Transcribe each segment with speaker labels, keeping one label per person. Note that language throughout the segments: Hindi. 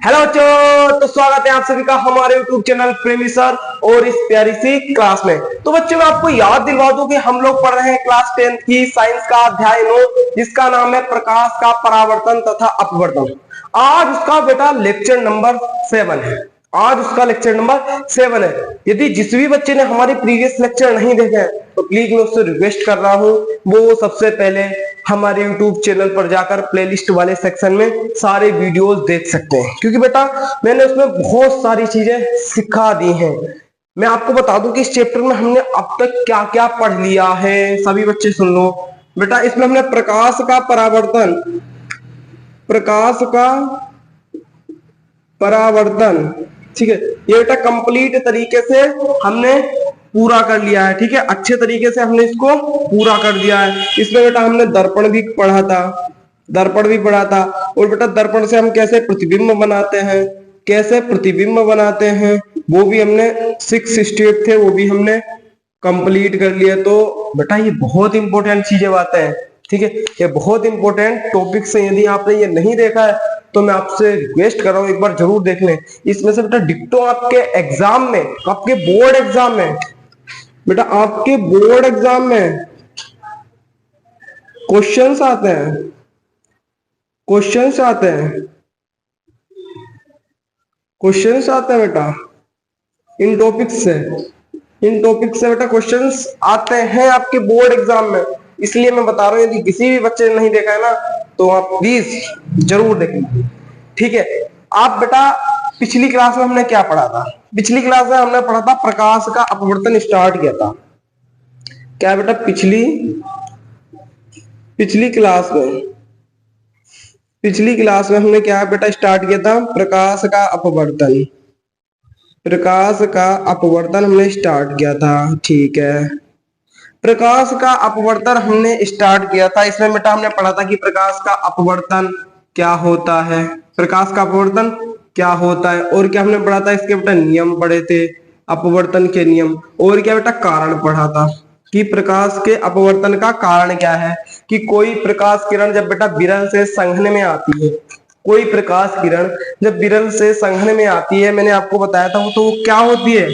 Speaker 1: हेलो बच्चों, तो स्वागत है आप सभी का हमारे YouTube चैनल प्रेमी सर और इस प्यारी सी क्लास में। तो बच्चों मैं आपको याद दिलवा दूं कि हम लोग पढ़ रहे हैं क्लास 10 की साइंस का अध्याय 9, जिसका नाम है प्रकाश का परावर्तन तथा अपवर्तन। आज उसका बेटा लेक्चर नंबर 7 है। आज उसका लेक्चर नंबर 7 है। यदि जिस भी बच्चे ने हमारे प्रीवियस लेक्चर नहीं देखे हैं तो प्लीज मैं उससे रिक्वेस्ट कर रहा हूं वो सबसे पहले हमारे YouTube चैनल पर जाकर प्लेलिस्ट वाले सेक्शन में सारे वीडियोस देख सकते हैं, क्योंकि बेटा मैंने उसमें बहुत सारी चीजें सिखा दी हैं। मैं आपको बता दूं कि इस चैप्टर में हमने अब तक क्या क्या पढ़ लिया है। सभी बच्चे सुन लो बेटा। इसमें हमने प्रकाश का परावर्तन, प्रकाश का परावर्तन, ठीक है, ये बेटा कंप्लीट तरीके से हमने पूरा कर लिया है। ठीक है, अच्छे तरीके से हमने इसको पूरा कर दिया है। इसमें बेटा हमने दर्पण भी पढ़ा था, दर्पण भी पढ़ा था। और बेटा दर्पण से हम कैसे प्रतिबिंब बनाते हैं, कैसे प्रतिबिंब बनाते हैं वो भी हमने 6 स्टेप थे, वो भी हमने कंप्लीट कर लिया। तो बेटा ये बहुत इंपॉर्टेंट चीजें बातें हैं। ठीक है, ये बहुत इंपॉर्टेंट टॉपिक्स हैं। यदि आपने ये नहीं देखा है तो मैं आपसे रिक्वेस्ट कर रहा हूं एक बार जरूर देख लें। इसमें से बेटा डिक्टो आपके एग्जाम में, आपके बोर्ड एग्जाम में, बेटा आपके बोर्ड एग्जाम में क्वेश्चंस आते हैं, क्वेश्चंस आते हैं, क्वेश्चंस आते हैं बेटा इन टॉपिक्स से, इन टॉपिक से बेटा क्वेश्चंस आते हैं आपके बोर्ड एग्जाम में। इसलिए मैं बता रहा हूं यदि किसी भी बच्चे ने नहीं देखा है ना तो आप प्लीज जरूर देखें। ठीक है, आप बेटा पिछली क्लास में हमने क्या पढ़ा था? पिछली क्लास में हमने पढ़ा था प्रकाश का अपवर्तन स्टार्ट किया था। क्या बेटा पिछली क्लास में हमने क्या बेटा स्टार्ट किया था? प्रकाश का अपवर्तन, प्रकाश का अपवर्तन हमने स्टार्ट किया था। ठीक है, प्रकाश का अपवर्तन हमने स्टार्ट किया था। इसमें बेटा हमने पढ़ा था कि प्रकाश का अपवर्तन क्या होता है, प्रकाश का अपवर्तन क्या होता है, और क्या हमने पढ़ा था इसके बेटा नियम पढ़े थे, अपवर्तन के नियम। और क्या बेटा कारण पढ़ा था कि प्रकाश के अपवर्तन का कारण क्या है, कि कोई प्रकाश किरण जब बेटा विरल से संघन में आती है, कोई प्रकाश किरण जब विरल से संघन में आती है, मैंने आपको बताया था वो, तो वो क्या होती है?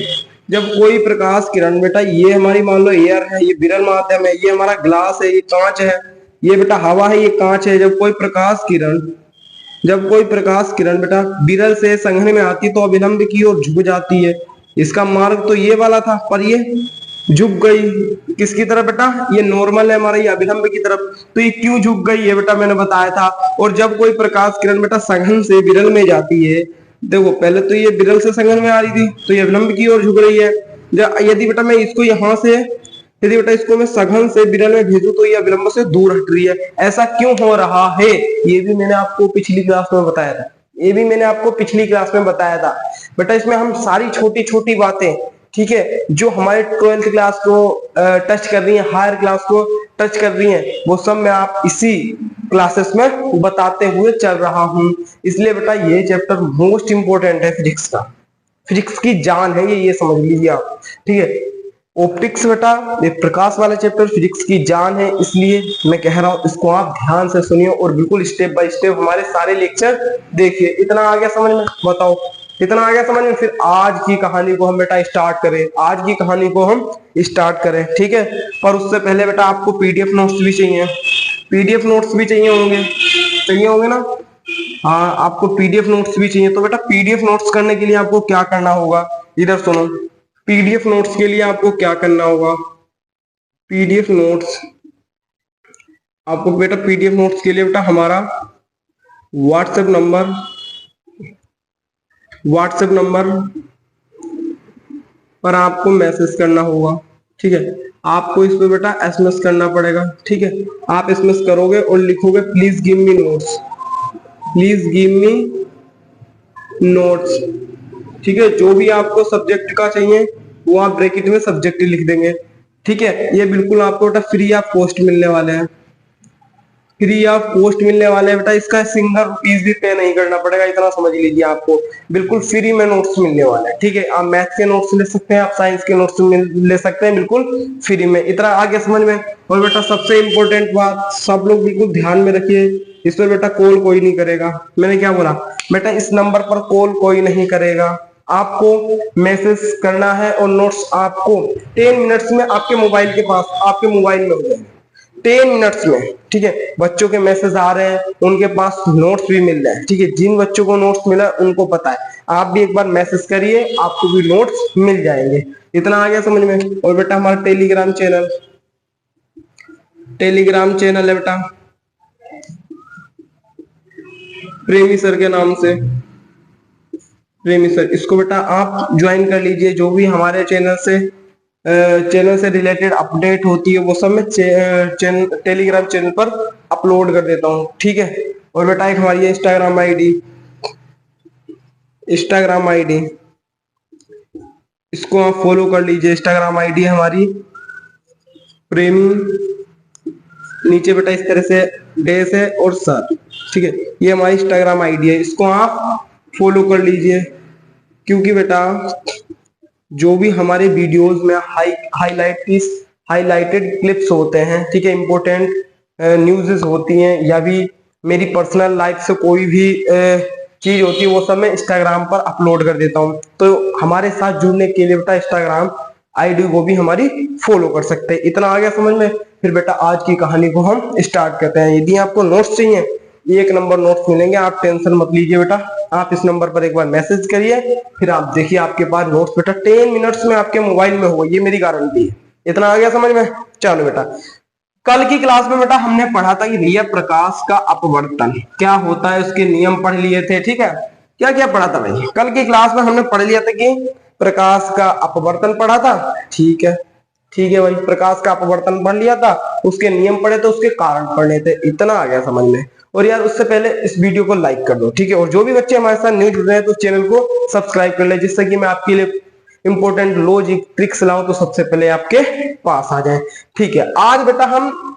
Speaker 1: जब कोई प्रकाश किरण बेटा, ये हमारी मान लो एयर है, ये विरल माध्यम है, ये हमारा ग्लास है, ये कांच है, ये बेटा हवा है, ये कांच है। जब कोई प्रकाश किरण बेटा विरल से संघन में आती है तो अभिलंब की ओर झुक जाती है। इसका मार्ग तो ये वाला था पर ये झुक गई किसकी तरफ बेटा? ये नॉर्मल है हमारा, ये अभिलंब की तरफ। तो ये क्यों झुक गई ये बेटा मैंने बताया था। और जब कोई प्रकाश किरण बेटा संघन से विरल में जाती है, देखो पहले तो ये विरल से संघन में आ रही थी तो ये अभिलंब की ओर झुक रही है। यदि बेटा मैं इसको यहां से, यदि बेटा इसको मैं सघन से विरल में भेजूं तो ये अभिलंब से दूर हट रही है। ऐसा क्यों हो रहा है ये भी मैंने आपको पिछली क्लास में बताया था, ये भी मैंने आपको पिछली क्लास में बताया था बेटा। इसमें हम सारी छोटी छोटी बातें, ठीक है, जो हमारे 12th क्लास को टच कर रही हैं, हायर क्लास को टच कर रही हैं, वो सब मैं आप इसी क्लासेस में बताते हुए चल रहा हूं। इसलिए बेटा ये चैप्टर मोस्ट इंपोर्टेंट है फिजिक्स का, फिजिक्स की जान है ये समझ लीजिए आप। ठीक है, ऑप्टिक्स बेटा ये प्रकाश वाला चैप्टर फिजिक्स की जान है, इसलिए मैं कह रहा हूं इसको आप ध्यान से सुनिए और बिल्कुल स्टेप बाय स्टेप हमारे सारे लेक्चर देखिए। इतना आ गया समझ में? बताओ इतना आ गया समझ में? फिर आज की कहानी को हम बेटा स्टार्ट करें, आज की कहानी को हम स्टार्ट करें। ठीक है, पर उससे पहले बेटा आपको पीडीएफ नोट्स भी चाहिए, पीडीएफ नोट्स भी चाहिए होंगे ना? हाँ, आपको पीडीएफ नोट्स भी चाहिए। तो बेटा पीडीएफ नोट्स करने के लिए आपको क्या करना होगा, इधर सुनो। पीडीएफ नोट्स के लिए आपको क्या करना होगा? पीडीएफ नोट्स आपको बेटा, पीडीएफ नोट्स के लिए बेटा हमारा व्हाट्सएप नंबर पर आपको मैसेज करना होगा। ठीक है, आपको इस पे बेटा एसएमएस करना पड़ेगा। ठीक है, आप एसएमएस करोगे और लिखोगे please give me notes, please give me notes. ठीक है, जो भी आपको सब्जेक्ट का चाहिए वो आप ब्रैकेट में सब्जेक्ट लिख देंगे। ठीक है, ये बिल्कुल आपको बेटा फ्री ऑफ कॉस्ट मिलने वाले हैं। फ्री ऑफ कॉस्ट मिलने वाले हैं बेटा, इसका सिंगल रुपीस भी पे नहीं करना पड़ेगा, इतना समझ लीजिए, आपको बिल्कुल फ्री में नोट्स मिलने वाले हैं। ठीक है, आप मैथ के नोट्स ले सकते हैं, आप साइंस के नोट्स ले सकते हैं बिल्कुल फ्री में। इतना आगे समझ में। और बेटा सबसे इंपॉर्टेंट बात, सब लोग बिल्कुल ध्यान में रखिए, इस पर बेटा कॉल कोई नहीं करेगा। मैंने क्या बोला बेटा, इस नंबर पर कॉल कोई नहीं करेगा, आपको मैसेज करना है और नोट्स आपको 10 मिनट्स में आपके मोबाइल के पास, आपके मोबाइल में हो जाएंगे 10 मिनट्स में। ठीक है, बच्चों के मैसेज आ रहे हैं, उनके पास नोट्स भी मिल रहे हैं। ठीक है, जिन बच्चों को नोट्स मिला उनको पता है, आप भी एक बार मैसेज करिए, आपको भी नोट्स मिल जाएंगे। इतना आ गया समझ में। और बेटा हमारा टेलीग्राम चैनल है बेटा, प्रेमी सर के नाम से, प्रेमी सर, इसको बेटा आप ज्वाइन कर लीजिए। जो भी हमारे चैनल से रिलेटेड अपडेट होती है वो सब मैं टेलीग्राम चैनल पर अपलोड कर देता हूँ। ठीक है, और बेटा एक हमारी इंस्टाग्राम आईडी, इसको आप फॉलो कर लीजिए। इंस्टाग्राम आईडी है हमारी प्रेमी, नीचे बेटा इस तरह से डैश है और सर। ठीक है, ये हमारी इंस्टाग्राम आईडी है, इसको आप फॉलो कर लीजिए, क्योंकि बेटा जो भी हमारे वीडियोस में हाईलाइटेड क्लिप्स होते हैं, ठीक है, इंपॉर्टेंट न्यूज़ होती हैं, या भी मेरी पर्सनल लाइफ से कोई भी चीज होती है, वो सब मैं इंस्टाग्राम पर अपलोड कर देता हूँ। तो हमारे साथ जुड़ने के लिए बेटा इंस्टाग्राम आईडी वो भी हमारी फॉलो कर सकते हैं। इतना आ गया समझ में। फिर बेटा आज की कहानी को हम स्टार्ट करते हैं। यदि आपको नोट्स चाहिए, 1 नंबर नोट्स मिलेंगे, आप टेंशन मत लीजिए बेटा, आप इस नंबर पर एक बार मैसेज करिए, फिर आप देखिए आपके पास नोट्स बेटा 10 मिनट्स में आपके मोबाइल में होगा, ये मेरी गारंटी है। इतना आ गया समझ में। चलो बेटा, कल की क्लास में बेटा हमने पढ़ा था कि भैया प्रकाश का अपवर्तन क्या होता है, उसके नियम पढ़ लिए थे। ठीक है, क्या क्या पढ़ा था भाई, कल की क्लास में हमने पढ़ लिया था कि प्रकाश का अपवर्तन पढ़ा था। ठीक है, ठीक है भाई, प्रकाश का अपवर्तन पढ़ लिया था, उसके नियम पढ़े थे, उसके कारण पढ़ने थे। इतना आ गया समझ में। और यार उससे पहले इस वीडियो को लाइक कर दो। ठीक है, और जो भी बच्चे हमारे साथ न्यू जुड़ रहे हैं तो चैनल को सब्सक्राइब कर ले, जिससे कि मैं आपके लिए इंपॉर्टेंट लॉजिक ट्रिक्स लाऊं तो सबसे पहले आपके पास आ जाए। ठीक है, आज बेटा हम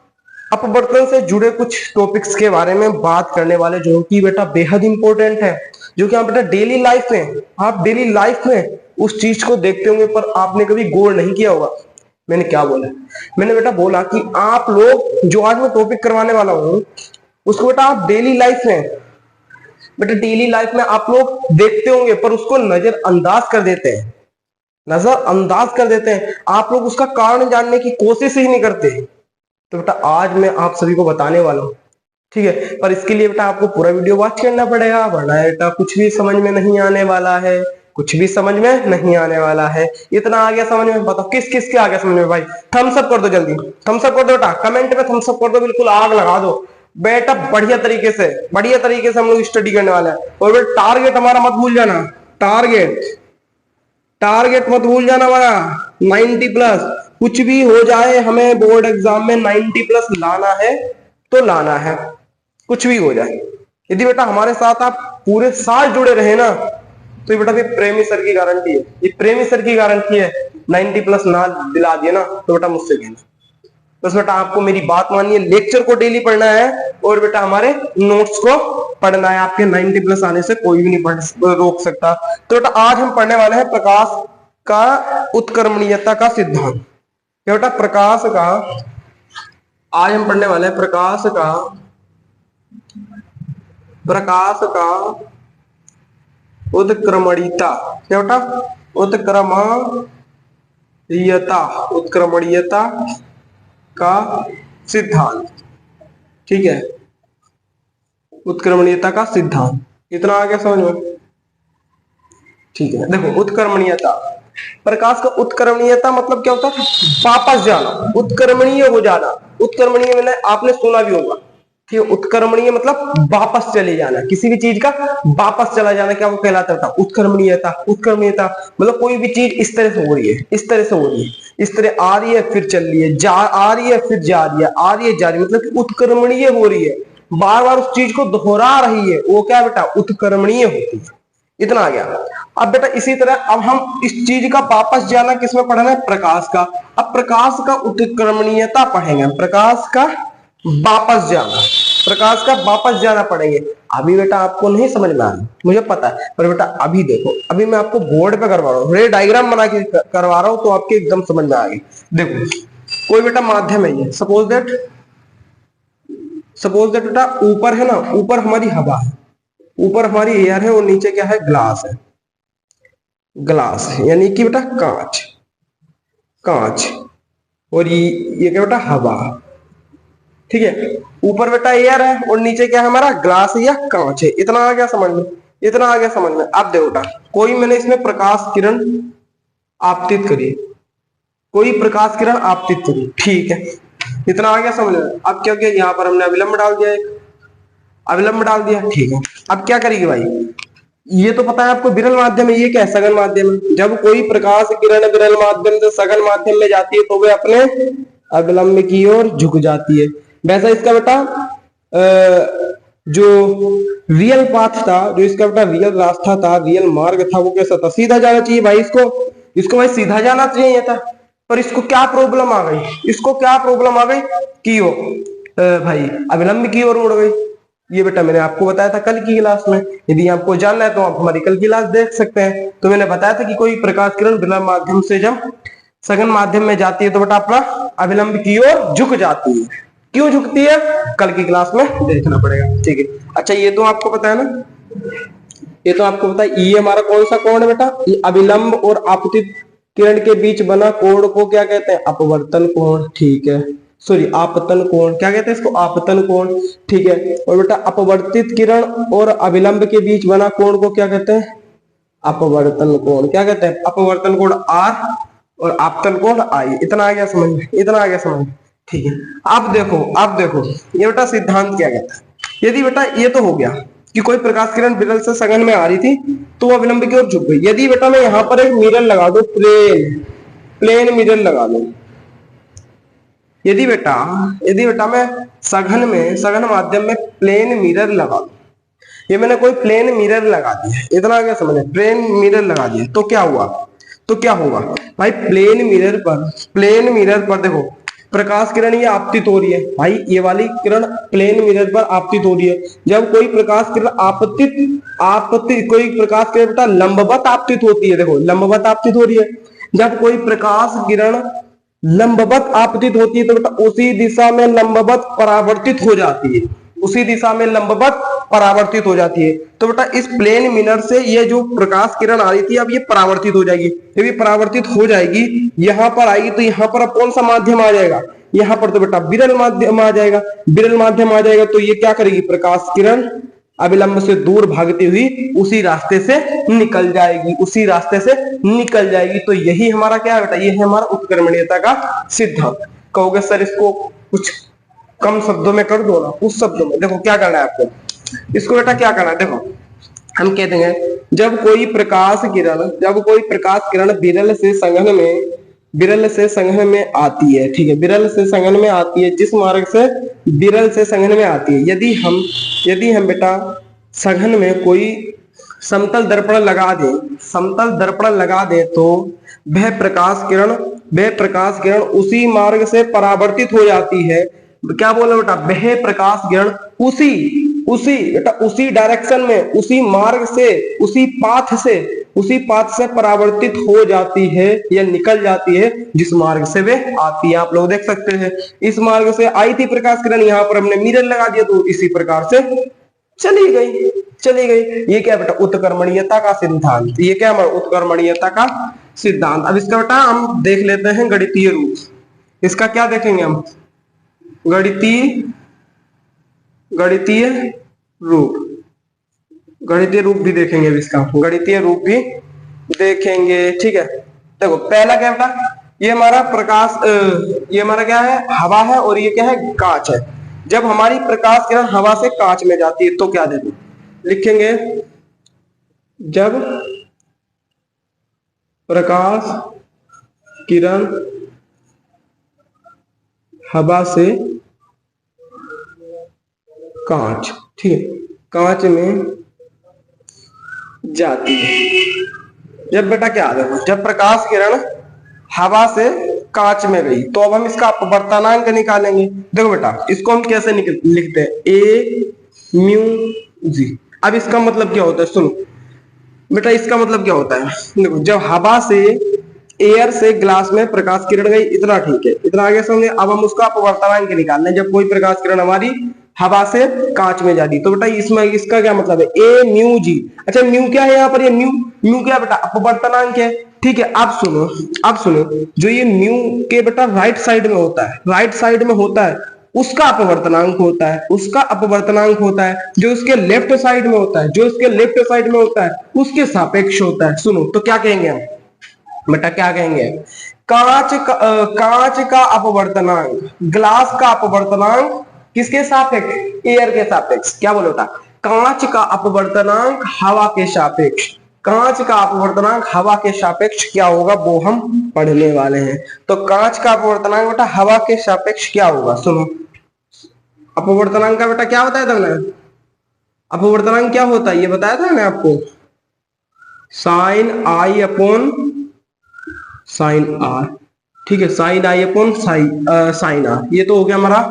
Speaker 1: अपवर्तन से जुड़े कुछ टॉपिक्स के बारे में बात करने वाले, जो कि बेटा बेहद इंपॉर्टेंट है, जो कि आप बेटा डेली लाइफ में, आप डेली लाइफ में उस चीज को देखते होंगे, पर आपने कभी गौर नहीं किया होगा। मैंने क्या बोला, मैंने बेटा बोला कि आप लोग जो आज मैं टॉपिक करवाने वाला हूं उसको बेटा आप डेली लाइफ में, बेटा डेली लाइफ में आप लोग देखते होंगे, पर उसको नजरअंदाज कर देते हैं, नजरअंदाज कर देते हैं। आप लोग उसका कारण जानने की कोशिश ही नहीं करते। तो बेटा आज मैं आप सभी को बताने वाला हूँ। ठीक है, पर इसके लिए बेटा आपको पूरा वीडियो वॉच करना पड़ेगा, वरना बेटा कुछ भी समझ में नहीं आने वाला है, कुछ भी समझ में नहीं आने वाला है। इतना आ गया समझ में। बताओ किस किस के आ गया समझ में भाई, थम्स अप कर दो, जल्दी थम्स अप कर दो बेटा, कमेंट में थम्स अप कर दो, बिल्कुल आग लगा दो बेटा। बढ़िया तरीके से हम लोग स्टडी करने वाले हैं। और बेटा टारगेट हमारा मत भूल जाना, टारगेट मत भूल जाना हमारा 90 प्लस। कुछ भी हो जाए, हमें बोर्ड एग्जाम में 90 प्लस लाना है तो लाना है, कुछ भी हो जाए। यदि बेटा हमारे साथ आप पूरे साल जुड़े रहे ना, तो ये बेटा ये प्रेमी सर की गारंटी है, ये प्रेमी सर की गारंटी है। 90 प्लस ना दिला दिया ना तो बेटा मुझसे कहना। बस बेटा आपको मेरी बात मानिए, लेक्चर को डेली पढ़ना है और बेटा हमारे नोट्स को पढ़ना है। आपके 90 प्लस आने से कोई भी नहीं रोक सकता। तो बेटा आज हम पढ़ने वाले हैं प्रकाश का उत्क्रमणीयता का सिद्धांत। क्या बेटा प्रकाश का, आज हम पढ़ने वाले हैं प्रकाश का उत्क्रमणीयता। क्या बेटा उत्क्रमणीयता का सिद्धांत। ठीक है, उत्क्रमणीयता का सिद्धांत। इतना आ गया समझ में। ठीक है, देखो उत्क्रमणीयता, प्रकाश का उत्क्रमणीयता मतलब क्या होता है, वापस जाना, उत्क्रमणीय हो जाना। उत्क्रमणीय मैंने आपने सुना भी होगा। ठीक है, उत्क्रमणीय मतलब वापस चले जाना, किसी भी चीज का वापस चला जाना, क्या वो कहलाता था उत्क्रमणीयता। उत्क्रमणीयता मतलब कोई भी चीज इस तरह से हो रही है, इस तरह से हो रही है, इस तरह आ रही है फिर चल रही है, आ रही है फिर जा रही है, आ रही है जा रही है, मतलब कि उत्क्रमणीय हो रही है, बार बार उस चीज को दोहरा रही है, वो क्या बेटा उत्क्रमणीय होती है। इतना आ गया। अब बेटा इसी तरह अब हम इस चीज का वापस जाना किसमें पढ़ना है, प्रकाश का। अब प्रकाश का उत्क्रमणीयता पढ़ेंगे, प्रकाश का वापस जाना। प्रकाश का वापस जाना पड़ेंगे। अभी बेटा आपको नहीं समझ में आया, मुझे पता है, पर बेटा अभी देखो, अभी मैं आपको बोर्ड पे करवा रहा हूँ, रे डायग्राम बना के करवा रहा हूँ, तो आपके एकदम समझ में आ गई। देखो कोई बेटा माध्यम है ये, सपोज दैट बेटा ऊपर है ना, ऊपर हमारी हवा है, ऊपर हमारी एयर है, और नीचे क्या है, ग्लास है, ग्लास यानी कि बेटा कांच, कांच, और ये क्या बेटा, हवा, ठीक है। ऊपर बेटा एयर है और नीचे क्या है हमारा, ग्लास या कांच है। इतना आ गया समझ में, इतना आ गया समझ में। अब देखो बेटा, कोई मैंने इसमें प्रकाश किरण आपतित करी, कोई प्रकाश किरण आपतित करी, ठीक है, इतना आ गया समझ में। अब क्या किया, यहाँ पर हमने अविलंब डाल दिया, एक अविलंब डाल दिया, ठीक है। अब क्या करेगी भाई, ये तो पता है आपको विरल माध्यम है, ये क्या है, सघन माध्यम है। जब कोई प्रकाश किरण विरल माध्यम से सघन माध्यम में जाती है तो वे अपने अविलंब की ओर झुक जाती है। वैसा इसका बेटा जो रियल पाथ था, जो इसका बेटा रियल रास्ता था, रियल मार्ग था, वो कैसा था, सीधा जाना चाहिए भाई, इसको भाई सीधा जाना चाहिए था। पर इसको क्या प्रॉब्लम आ गई, इसको क्या प्रॉब्लम आ गई कि वो भाई अविलंब की ओर मुड़ गई। ये बेटा मैंने आपको बताया था कल की क्लास में, यदि आपको जानना है तो आप हमारी कल की क्लास देख सकते हैं। तो मैंने बताया था कि कोई प्रकाश किरण बिना माध्यम से जब सघन माध्यम में जाती है तो बेटा अपना अविलंब की ओर झुक जाती है। क्यों झुकती है, कल की क्लास में देखना पड़ेगा, ठीक है। अच्छा ये तो आपको पता है ना, ये तो आपको पता है, ये हमारा कौन सा कोण है बेटा, ये अविलंब और आपतित किरण के बीच बना कोण को क्या कहते हैं, अपवर्तन कोण, ठीक है, सॉरी आपतन कोण, क्या कहते हैं इसको, आपतन कोण, ठीक है। और बेटा अपवर्तित किरण और अविलंब के बीच बना कोण को क्या कहते हैं, अपवर्तन कोण, क्या कहते हैं, अपवर्तन कोण आर और आपतन कोण आई। इतना आ गया समझ में, इतना आ गया समझ में, ठीक है। अब देखो, अब देखो ये बेटा सिद्धांत क्या कहता है। यदि बेटा ये तो हो गया कि कोई प्रकाश किरण विरल से सघन में आ रही थी तो वो अविलंब की ओर झुक गई। यदि बेटा मैं यहां पर एक मिरर लगा दूं, प्लेन मिरर लगा दूं, यदि बेटा मैं सघन माध्यम में प्लेन मिरर लगा दूं, ये मैंने कोई प्लेन मिरर लगा दिया, इतना आ गया समझ में, प्लेन मिरर लगा दिया तो क्या हुआ, तो क्या होगा भाई, प्लेन मिरर पर देखो प्रकाश किरण ये आपतित हो रही है भाई, ये वाली किरण प्लेन मिरर पर आपतित हो रही है। जब कोई प्रकाश किरण कोई प्रकाश किरण बेटा लंबवत आपतित होती है, देखो लंबवत आपतित हो रही है। जब कोई प्रकाश किरण लंबवत आपतित होती है तो बेटा उसी दिशा में लंबवत परावर्तित हो जाती है, उसी दिशा में लंबवत परावर्तित हो जाती है। तो बेटा इस प्लेन मिरर से ये जो प्रकाश किरण आ रही थी अब ये परावर्तित हो जाएगी, जब ये परावर्तित हो जाएगी यहां पर आएगी तो यहां पर अब कौन सा माध्यम आ जाएगा, यहां पर तो बेटा विरल माध्यम आ जाएगा, विरल माध्यम आ जाएगा। तो ये क्या करेगी, प्रकाश किरण अविलंब से दूर भागती हुई उसी रास्ते से निकल जाएगी, उसी रास्ते से निकल जाएगी। तो यही हमारा क्या है बेटा, ये है हमारा उत्क्रमणीयता का सिद्धांत। कहोगे सर इसको कुछ कम शब्दों में कर दो ना, उस शब्दों में देखो क्या करना है आपको, इसको बेटा क्या करना है, देखो हम कहते हैं जब कोई प्रकाश किरण विरल से संघन में आती है, ठीक है, विरल से संघन में आती है, जिस मार्ग से विरल से संघन में आती है, यदि हम बेटा सघन में कोई समतल दर्पण लगा दे तो वह प्रकाश किरण उसी मार्ग से परावर्तित हो जाती है। क्या बोला बेटा, वह प्रकाश किरण उसी डायरेक्शन में, उसी मार्ग से, उसी पाथ से परावर्तित हो जाती है या निकल जाती है जिस मार्ग से वे आती है। आप लोग देख सकते हैं इस मार्ग से आई थी प्रकाश किरण, यहाँ पर हमने मिरर लगा दिया तो इसी प्रकार से चली गई। ये क्या बेटा, उत्क्रमणीयता का सिद्धांत, ये क्या हमारा उत्क्रमणीयता का सिद्धांत। अब इसका बेटा हम देख लेते हैं गणितीय रूप, इसका क्या देखेंगे हम, गणितीय रूप भी देखेंगे, इसका गणितीय रूप भी देखेंगे, ठीक है। देखो पहला क्या बेटा, ये हमारा ये हमारा क्या है, हवा है, और ये क्या है, कांच है। जब हमारी प्रकाश किरण हवा से कांच में जाती है तो क्या देते लिखेंगे, जब प्रकाश किरण हवा से कांच, ठीक है, कांच में जाती है। जब बेटा क्या देखो, जब प्रकाश किरण हवा से कांच में गई, तो अब हम इसका अपवर्तनांक निकालेंगे। देखो बेटा इसको हम कैसे लिखते हैं, ए म्यू जी। अब इसका मतलब क्या होता है, सुनो बेटा इसका मतलब क्या होता है, देखो जब हवा से एयर से ग्लास में प्रकाश किरण गई, इतना ठीक है, इतना आगे समझे। अब हम उसका अपवर्तनांक निकालना है, जब कोई प्रकाश किरण हमारी हवा से कांच में जाती, तो बेटा इसमें इसका क्या मतलब है, ए म्यू जी। अच्छा म्यू क्या है यहाँ पर, ये म्यू, म्यू क्या बेटा अपवर्तनांक है, ठीक है। अब सुनो, अब सुनो, जो ये म्यू के बेटा राइट साइड में होता है, राइट साइड में होता है, उसका अपवर्तनांक होता है, उसका अपवर्तनांक होता है। जो उसके लेफ्ट साइड में होता है, जो उसके लेफ्ट साइड में होता है उसके सापेक्ष होता है। सुनो तो क्या कहेंगे हम बेटा, क्या कहेंगे, कांच का अपवर्तनांक, ग्लास का अपवर्तनांक किसके सापेक्ष, एयर के सापेक्ष। क्या बोलो बेटा, कांच का अपवर्तनांक हवा के सापेक्ष, कांच का अपवर्तनांक हवा के सापेक्ष क्या होगा वो हम पढ़ने वाले हैं। तो कांच का अपवर्तनांक बेटा हवा के सापेक्ष क्या होगा, सुनो अपवर्तनांक का बेटा क्या बताया था मैंने, अपवर्तनांक क्या होता है ये बताया था मैंने आपको, साइन आई अपॉन साइन आर, ठीक है, साइन आई अपॉन साइन आर। ये तो हो गया हमारा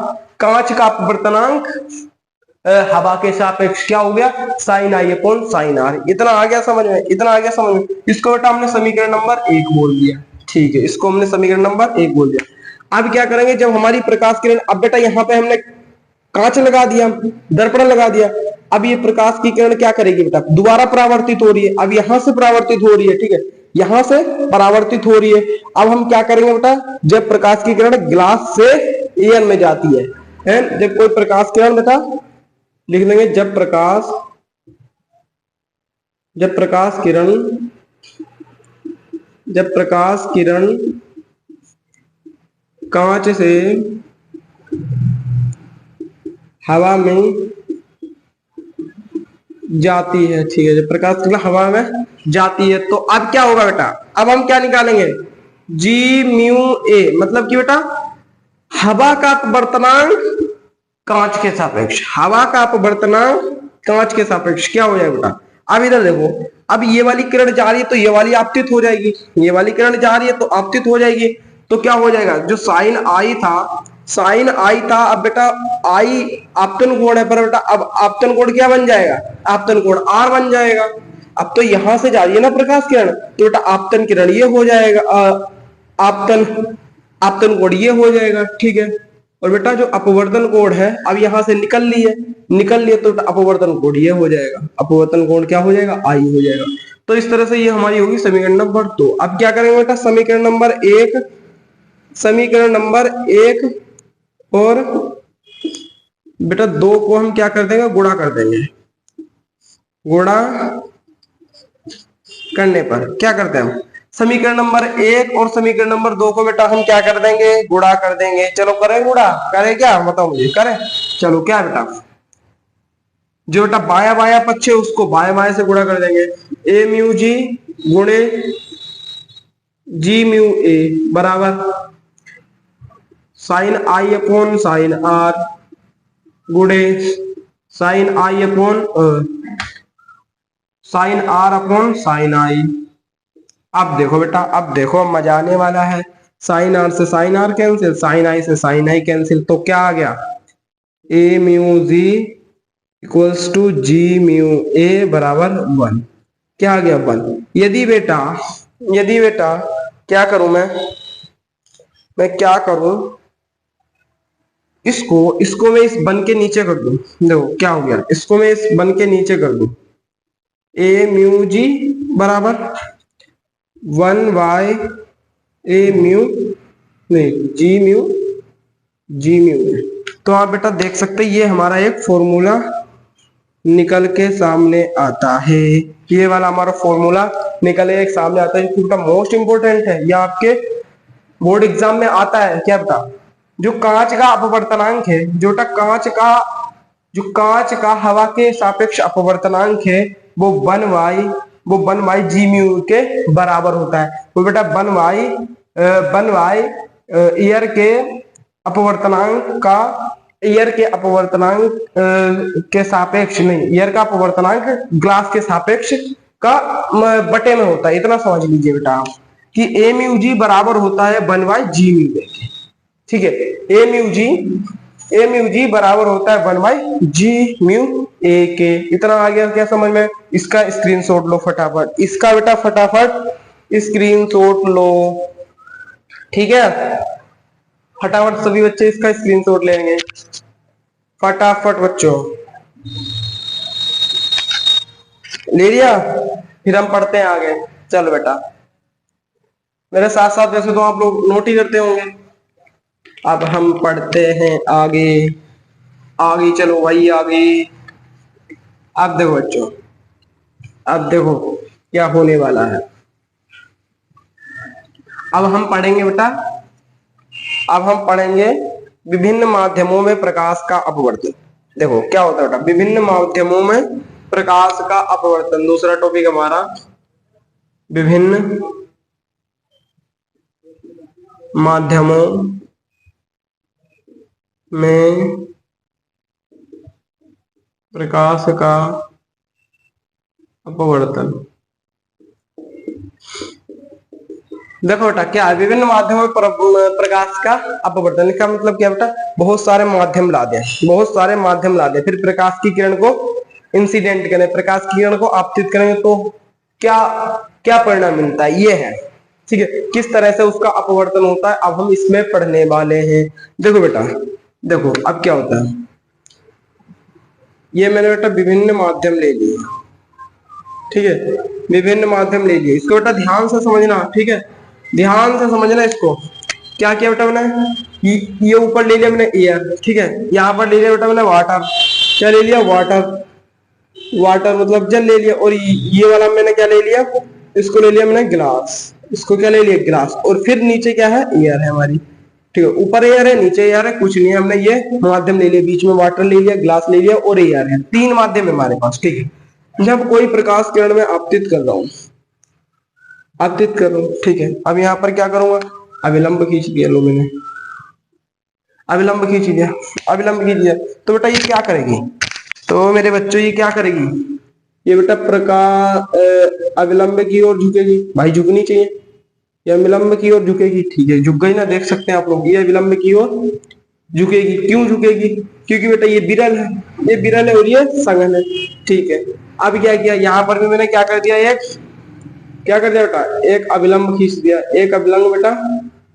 Speaker 1: कांच का अपवर्तनांक हवा के सापेक्ष क्या हो गया, साइन आई अपॉन साइन आर। इतना आ गया समझ में, इतना आ गया समझ में। इसको बेटा हमने समीकरण नंबर 1 बोल दिया, ठीक है, इसको हमने समीकरण नंबर 1 बोल दिया। अब क्या करेंगे, जब हमारी प्रकाश किरण, अब बेटा यहाँ पे हमने कांच लगा दिया, दर्पण लगा दिया, अब ये प्रकाश की किरण क्या करेगी बेटा, दोबारा परावर्तित हो रही है, अब यहां से परावर्तित हो रही है, ठीक है, यहां से परावर्तित हो रही है। अब हम क्या करेंगे बेटा, जब प्रकाश की किरण ग्लास से एयर में जाती है, जब कोई प्रकाश किरण बेटा लिख देंगे, जब प्रकाश किरण, जब प्रकाश किरण कांच से हवा में जाती है, ठीक है, जब प्रकाश किरण हवा में जाती है, तो अब क्या होगा बेटा, अब हम क्या निकालेंगे, जी म्यू ए, मतलब कि बेटा हवा का अपवर्तनांक कांच के सापेक्ष, हवा का अपवर्तनांक कांच के सापेक्ष क्या हो जाएगा बेटा। अब इधर देखो, अब ये वाली किरण जा रही है तो ये वाली आपतित हो जाएगी, ये वाली किरण जा रही है तो आपतित हो जाएगी, तो क्या हो जाएगा, जो साइन आई था, साइन आई था, अब बेटा आई आपतन कोण है, पर बेटा अब आपतन कोण क्या बन जाएगा, आपतन कोण आर बन जाएगा। अब तो यहां से जा रही है ना प्रकाश किरण, तो बेटा आपतन किरण ये हो जाएगा, आपतन कोण ये हो जाएगा, ठीक है। और बेटा जो अपवर्तन कोण है अब यहां से निकल ली है, निकल लिए, तो अपवर्तन कोण ये हो जाएगा, अपवर्तन कोण क्या हो जाएगा, आई हो जाएगा। तो इस तरह से ये हमारी होगी समीकरण नंबर 2। अब क्या करेंगे बेटा, समीकरण नंबर 1, समीकरण नंबर 1 और बेटा 2 को हम क्या कर देंगे, गुणा कर देंगे। गुणा करने पर क्या करते हैं हम, समीकरण नंबर 1 और समीकरण नंबर 2 को बेटा हम क्या कर देंगे, गुणा कर देंगे। चलो करें गुणा, करें क्या बताओ मुझे, करें। चलो क्या बेटा, जो बेटा बाया बाया पक्ष है उसको बाया बाया से गुणा कर देंगे, ए म्यू जी गुणे जी म्यू ए बराबर साइन आई अपॉन साइन आर गुणे sine I upon sine r upon sine i. अब देखो बेटा, अब देखो मजा आने वाला है, साइन आर से sine r cancel, sine i से साइन आई कैंसिल, तो क्या आ गया, a mu g equals to g mu a बराबर 1। क्या आ गया 1। यदि बेटा क्या करूं मैं क्या करूं, इसको मैं इस बन के नीचे कर दूं, देखो क्या हो गया, इसको मैं इस बन के नीचे कर दूं, ए म्यू जी बराबर 1 बाय ए म्यू, नहीं जी म्यू। तो आप बेटा देख सकते हैं ये हमारा एक फॉर्मूला निकल के सामने आता है, ये वाला हमारा फॉर्मूला निकल के सामने आता है, क्योंकि मोस्ट इंपोर्टेंट है, ये आपके बोर्ड एग्जाम में आता है। क्या बेटा, जो कांच का अपवर्तनांक है, जो कांच का हवा के सापेक्ष अपवर्तनांक है, वो 1 बाई जी म्यू के बराबर होता है। तो बेटा 1 बाई एयर के अपवर्तनांक का, एयर के अपवर्तनांक के सापेक्ष नहीं, एयर का अपवर्तनांक ग्लास के सापेक्ष का बटे में होता है। इतना समझ लीजिए बेटा आप, कि ए म्यू जी बराबर होता है 1/g म्यू ए के। ठीक है, ए म्यू जी बराबर होता है 1/g म्यू ए के। इतना आ गया क्या समझ में? इसका स्क्रीनशॉट लो फटाफट, इसका बेटा फटाफट स्क्रीनशॉट लो। ठीक है, फटाफट सभी बच्चे इसका स्क्रीनशॉट लेंगे फटाफट बच्चों। ले लिया? फिर हम पढ़ते हैं आगे। चलो बेटा, मेरे साथ साथ वैसे तो आप लोग नोट ही करते होंगे। अब हम पढ़ते हैं आगे। आगे चलो भाई आगे। अब देखो बच्चों, अब देखो क्या होने वाला है। अब हम पढ़ेंगे बेटा, अब हम पढ़ेंगे विभिन्न माध्यमों में प्रकाश का अपवर्तन। देखो क्या होता है बेटा, विभिन्न माध्यमों में प्रकाश का अपवर्तन। दूसरा टॉपिक हमारा विभिन्न माध्यमों में प्रकाश का अपवर्तन। देखो बेटा क्या है, विभिन्न माध्यमों में प्रकाश का अपवर्तन का मतलब क्या बेटा, बहुत सारे माध्यम ला दे, बहुत सारे माध्यम ला दे, फिर प्रकाश की किरण को इंसिडेंट करें, प्रकाश की किरण को आपतित करेंगे तो क्या क्या परिणाम मिलता है, ये है। ठीक है, किस तरह से उसका अपवर्तन होता है अब हम इसमें पढ़ने वाले हैं। देखो बेटा, देखो अब क्या होता है, ये मैंने बेटा विभिन्न माध्यम ले लिए। ठीक है, विभिन्न माध्यम ले लिए, इसको बेटा ध्यान से समझना। ठीक है, ध्यान से समझना इसको। क्या किया बेटा मैंने, ये ऊपर ले लिया मैंने एयर। ठीक है, यहाँ पर ले लिया बेटा मैंने वाटर। क्या ले लिया, वाटर। वाटर मतलब जल ले लिया। और ये वाला मैंने क्या ले लिया, इसको ले लिया मैंने ग्लास। इसको क्या ले लिया, ग्लास। और फिर नीचे क्या है, एयर है हमारी। ठीक है, ऊपर एयर है, नीचे एयर है, कुछ नहीं है, हमने ये माध्यम ले लिया, बीच में वाटर ले लिया, ग्लास ले लिया और एयर है। तीन माध्यम है हमारे पास। ठीक है, जब कोई प्रकाश किरण में आपतित कर रहा हूं, आपतित कर रहा हूं। ठीक है, अब यहाँ पर क्या करूंगा, अभिलंब खींच दिया, लो मैंने अभिलंब खींच दिया, अभिलंब खींच दिया। तो बेटा ये क्या करेगी, तो मेरे बच्चों ये क्या करेगी, ये बेटा प्रकाश अविलंब की ओर झुकेगी। भाई झुकनी चाहिए, ये विलंब की ओर झुकेगी। ठीक है, झुक गई ना, देख सकते हैं आप लोग, ये विलंब की ओर झुकेगी। क्यों झुकेगी, क्योंकि बेटा ये विरल है, ये विरल है और ये सघन है। ठीक है, अब क्या किया, यहाँ पर भी मैंने क्या कर दिया, एक क्या कर दिया बेटा, एक अविलंब खींच दिया। एक अविलंब बेटा,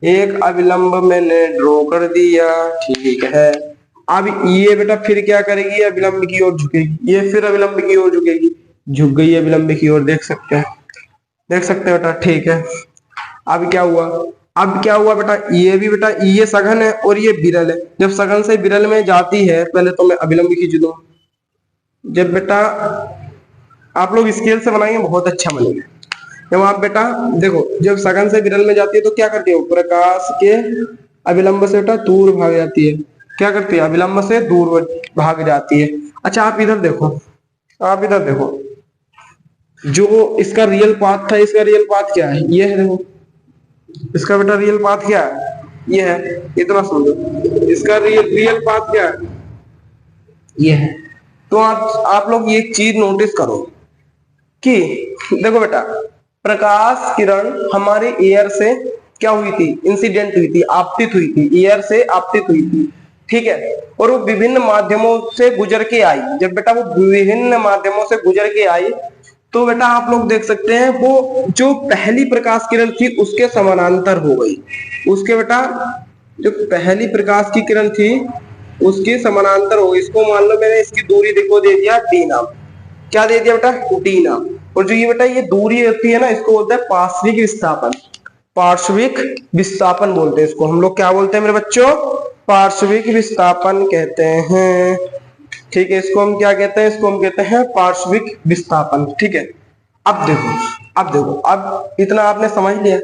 Speaker 1: एक अविलंब मैंने ड्रॉ कर दिया। ठीक है, अब ये बेटा फिर क्या करेगी, अविलंब की ओर झुकेगी, ये फिर अविलंब की ओर झुकेगी, झुक गई अविलंब की ओर, देख सकते हैं, देख सकते हैं बेटा। ठीक है, अब क्या हुआ, अब क्या हुआ बेटा, ये भी बेटा ये सघन है और ये विरल है। जब सघन से विरल में जाती है, पहले तो मैं अविलंब खींच दूं। जब बेटा आप लोग स्केल से बनाएंगे बहुत अच्छा बनेगा। जब आप बेटा देखो, जब सघन से विरल में जाती है तो क्या करती है, प्रकाश के अविलंब से बेटा दूर भाग जाती है। क्या करती है, अविलंब से दूर भाग जाती है। अच्छा आप इधर देखो, आप इधर देखो, जो इसका रियल पाथ था, इसका रियल पाथ क्या है, ये है। देखो इसका बेटा रियल पाथ क्या है, ये है। इतना समझो, इसका रियल पाथ क्या है, ये है। तो आप लोग ये चीज नोटिस करो कि देखो बेटा, प्रकाश किरण हमारे एयर से क्या हुई थी, इंसिडेंट हुई थी, आपतित हुई थी, एयर से आपतित हुई थी। ठीक है, और वो विभिन्न माध्यमों से गुजर के आई। जब बेटा वो विभिन्न माध्यमों से गुजर के आई तो बेटा आप लोग देख सकते हैं, वो जो पहली प्रकाश किरण थी उसके समानांतर हो गई। उसके बेटा जो पहली प्रकाश की किरण थी उसके समानांतर हो गई। इसको मान लो मैंने इसकी दूरी देखो दे दिया डी नाम। क्या दे दिया बेटा, डी नाम। और जो ये बेटा ये दूरी होती है ना, इसको बोलते हैं पार्श्विक विस्थापन। पार्श्विक विस्थापन बोलते हैं इसको हम लोग। क्या बोलते हैं मेरे बच्चों, पार्श्विक विस्थापन कहते हैं। ठीक है, इसको हम क्या कहते हैं, इसको हम कहते हैं पार्श्विक विस्थापन। ठीक है, अब देखो, अब देखो, अब इतना आपने समझ लिया,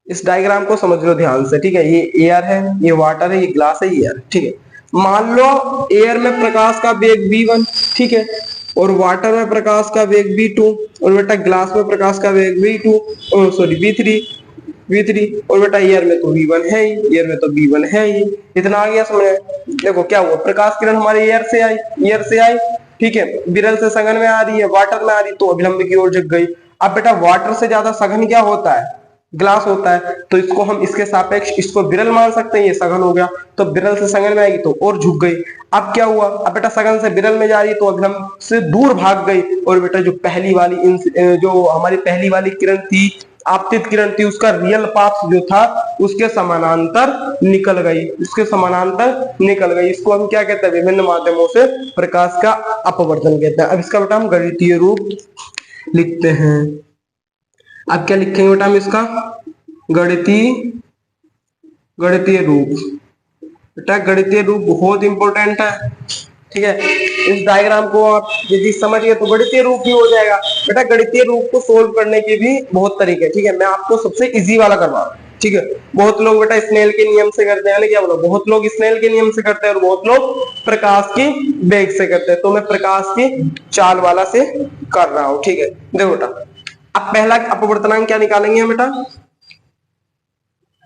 Speaker 1: इस डायग्राम को समझ लो ध्यान से। ठीक है, ये एयर है, ये वाटर है, ये ग्लास है, ये एयर। ठीक है, मान लो एयर में प्रकाश का वेग v1, ठीक है, और वाटर में प्रकाश का वेग v2, और बेटा ग्लास में प्रकाश का वेग v2, सॉरी v3, और बेटा एयर में तो v1 है ही, एयर में तो v1 है ही। इतना आ गया समझ। देखो क्या हुआ, प्रकाश किरण हमारे एयर से आई, एयर से आई। ठीक है, विरल से सघन में आ रही है, वाटर में आ रही तो अभिलंब की ओर झुक गई। अब बेटा वाटर से ज्यादा सघन क्या होता है, ग्लास होता है, तो इसको हम इसके सापेक्ष इसको विरल मान सकते हैं, ये सघन हो गया, तो विरल से सघन में आएगी तो और झुक गई। अब क्या हुआ, अब बेटा सघन से विरल में जा रही तो अभिलंब से दूर भाग गई, और बेटा जो पहली वाली जो हमारी पहली वाली किरण थी, आपतित किरण थी, उसका रियल पाथ जो था उसके समानांतर निकल गई, उसके समानांतर निकल गई। इसको हम क्या कहते हैं, विभिन्न माध्यमों से प्रकाश का अपवर्तन कहते हैं। अब इसका बेटा हम गणितीय रूप लिखते हैं। अब क्या लिखेंगे बेटा हम इसका गणितीय रूप। बेटा गणितीय रूप बहुत इंपॉर्टेंट है, ठीक है। इस डायग्राम को आप यदि समझ गए तो गणितीय रूप भी हो जाएगा। बेटा गणितीय रूप को सोल्व करने के भी बहुत तरीके, ठीक है। मैं आपको सबसे इजी वाला करवा रहा हूं, ठीक है। बहुत लोग बेटा स्नेल के नियम से करते हैं, क्या बोला, बहुत लोग स्नेल के नियम से करते हैं और बहुत लोग प्रकाश की वेग से करते हैं, तो मैं प्रकाश की चाल वाला से कर रहा हूं, ठीक है। देखो बेटा, अब पहला अपवर्तनांक क्या निकालेंगे हम बेटा,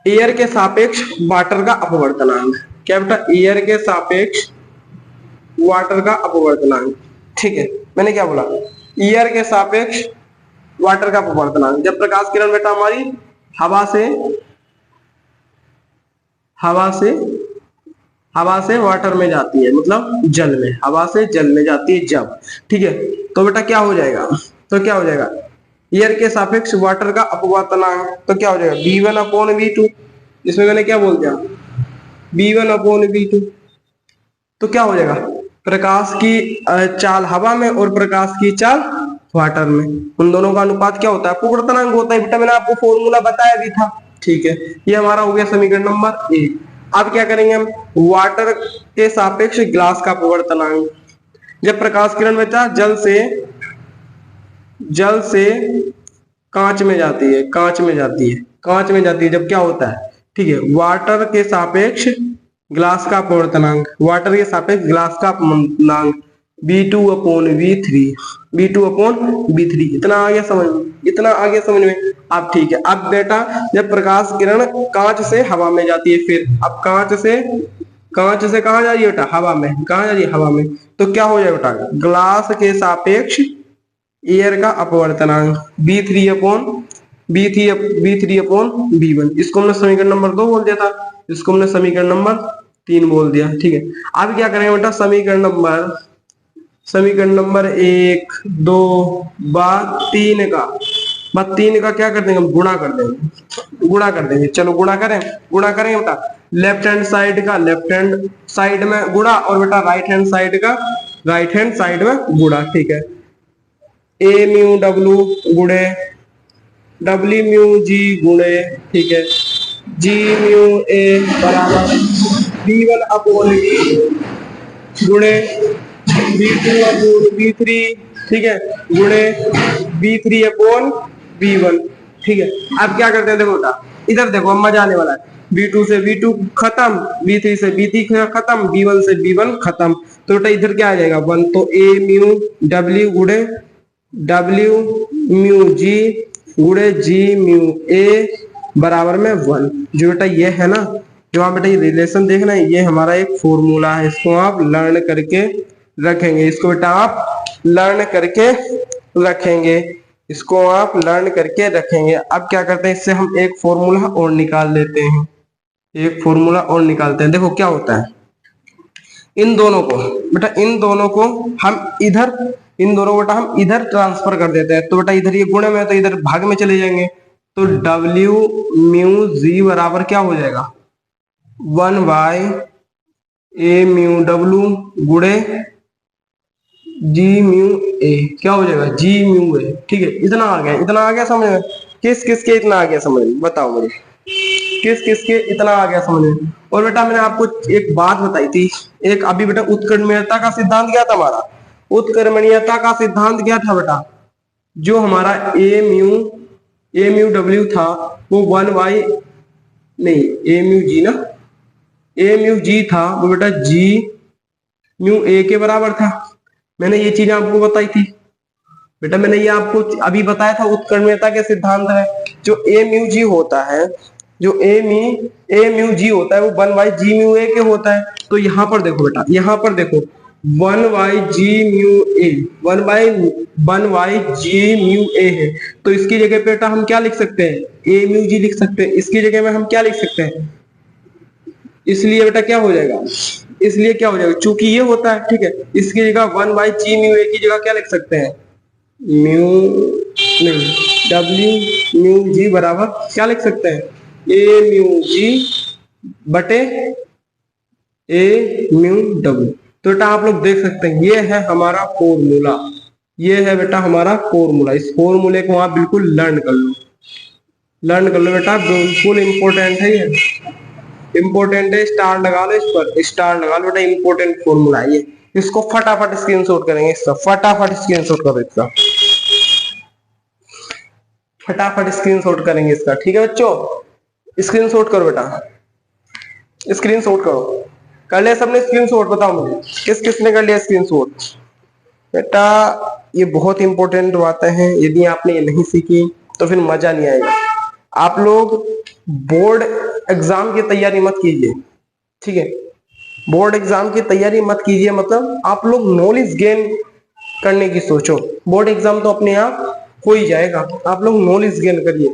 Speaker 1: एयर के सापेक्ष वाटर का अपवर्तनांक। क्या बेटा, एयर के सापेक्ष वाटर का अपवर्तनांक, ठीक है। मैंने क्या बोला, एयर के सापेक्ष वाटर का अपवर्तनांक। जब प्रकाश किरण बेटा हमारी हवा से वाटर में जाती है, मतलब जल में, हवा से जल में जाती है जब, ठीक है, तो बेटा क्या हो जाएगा, एयर के सापेक्ष वाटर का अपवर्तनांक, तो क्या हो जाएगा V1/V2। इसमें मैंने क्या बोल दिया, V1/V2। तो क्या हो जाएगा, प्रकाश की चाल हवा में और प्रकाश की चाल वाटर में, उन दोनों का अनुपात क्या होता है, अपवर्तनांक होता है। बेटा मैंने आपको फॉर्मूला बताया भी था, ठीक है। ये हमारा हो गया समीकरण नंबर 1। अब क्या करेंगे हम, वाटर के सापेक्ष ग्लास का अपवर्तनांक। जब प्रकाश किरण बेटा जल से कांच में जाती है, जब क्या होता है, ठीक है, वाटर के सापेक्ष ग्लास का अपवर्तनांक, B2/V3। इतना आ गया समझ में, अब ठीक है। अब बेटा जब प्रकाश किरण कांच से हवा में जाती है, फिर अब कांच से कहां जा रही है बेटा, हवा में, कहां जा रही है, हवा में, तो क्या हो जाएगा बेटा, ग्लास के सापेक्ष एयर का अपवर्तनांक B3/V1। इसको हमने समीकरण नंबर 2 बोल दिया था, इसको हमने समीकरण नंबर 3 बोल दिया, ठीक है। अब क्या करेंगे बेटा, समीकरण नंबर 1, 2 व 3 का क्या कर देंगे हम, गुणा कर देंगे। चलो गुणा करें बेटा, लेफ्ट हैंड साइड में गुणा, और बेटा राइट हैंड साइड में गुणा, ठीक है। A म्यू W गुणे W म्यू G गुणे, ठीक है, G म्यू A बराबर V1/V गुणे V2/V3, ठीक है, गुणे V3/V1, ठीक है। अब क्या करते हैं, देखो बेटा इधर देखो, अब मजा आने वाला है। V2 से V2 खत्म, V3 से V3 खत्म, V1 से V1 खत्म, तो बेटा इधर क्या आ जाएगा 1, तो A म्यू W गुणे W म्यू G गुणे G म्यू A बराबर में 1। जो बेटा ये है ना, जो आप बेटा ये रिलेशन देखना है, ये हमारा एक फॉर्मूला है, इसको आप लर्न करके रखेंगे, अब क्या करते हैं, इससे हम एक फॉर्मूला और निकाल लेते हैं, देखो क्या होता है, इन दोनों को हम इधर ट्रांसफर कर देते हैं, तो बेटा इधर ये गुणे में, तो इधर भाग में चले जाएंगे, तो W म्यू G बराबर क्या हो जाएगा, 1/A म्यू W गुणे G म्यू A, क्या हो जाएगा, G म्यू A, ठीक है। इतना आ गया समझ में, किसके इतना आ गया समझ में, बताओ मुझे, किसके इतना आ गया समझ में। और बेटा मैंने आपको एक बात बताई थी, एक अभी बेटा उत्क्रमणीयता का सिद्धांत क्या था हमारा, बेटा, जो हमारा A म्यू W था वो A म्यू G था, वो बेटा G म्यू A के बराबर था। मैंने ये चीज आपको बताई थी बेटा, मैंने ये आपको अभी बताया था, उत्क्रमणीयता के सिद्धांत है, जो A म्यू G होता है, वो 1/G म्यू A के होता है। तो यहाँ पर देखो बेटा, 1/G म्यू A है, तो इसकी जगह पे बेटा हम क्या लिख सकते हैं, ए म्यू जी लिख सकते हैं। इसकी जगह में हम क्या लिख सकते हैं, इसलिए बेटा क्या हो जाएगा, इसलिए क्या हो जाएगा, चूंकि ये होता है, ठीक है, इसकी जगह 1/g म्यू ए की जगह क्या लिख सकते हैं, म्यू नहीं डब्ल्यू म्यू जी बराबर क्या लिख सकते हैं, ए म्यू जी बटे ए म्यू डब्ल्यू। तो बेटा आप लोग देख सकते हैं ये है हमारा फॉर्मूला, ये है बेटा हमारा फॉर्मूला। इस फॉर्मूले को आप बिल्कुल लर्न कर लो, लर्न कर लो बेटा, बिल्कुल इंपॉर्टेंट है ये, इंपॉर्टेंट है। स्टार लगा लो, इस पर स्टार लगा लो बेटा, इंपॉर्टेंट फॉर्मूला है ये। इसको फटाफट स्क्रीनशॉट करेंगे, इसका फटाफट स्क्रीनशॉट करो, इसका फटाफट स्क्रीनशॉट करेंगे इसका, ठीक है बच्चों, स्क्रीनशॉट करो बेटा, स्क्रीनशॉट करो। कर लिया सबने स्क्रीनशॉट, बताओ मुझे किस किसने कर लिया स्क्रीनशॉट। बेटा ये बहुत इंपॉर्टेंट बातें हैं, यदि आपने ये नहीं सीखी तो फिर मजा नहीं आएगा। आप लोग बोर्ड एग्जाम की तैयारी मत कीजिए, ठीक है, बोर्ड एग्जाम की तैयारी मत कीजिए, मतलब आप लोग नॉलेज गेन करने की सोचो। बोर्ड एग्जाम तो अपने आप हो ही जाएगा, आप लोग नॉलेज गेन करिए,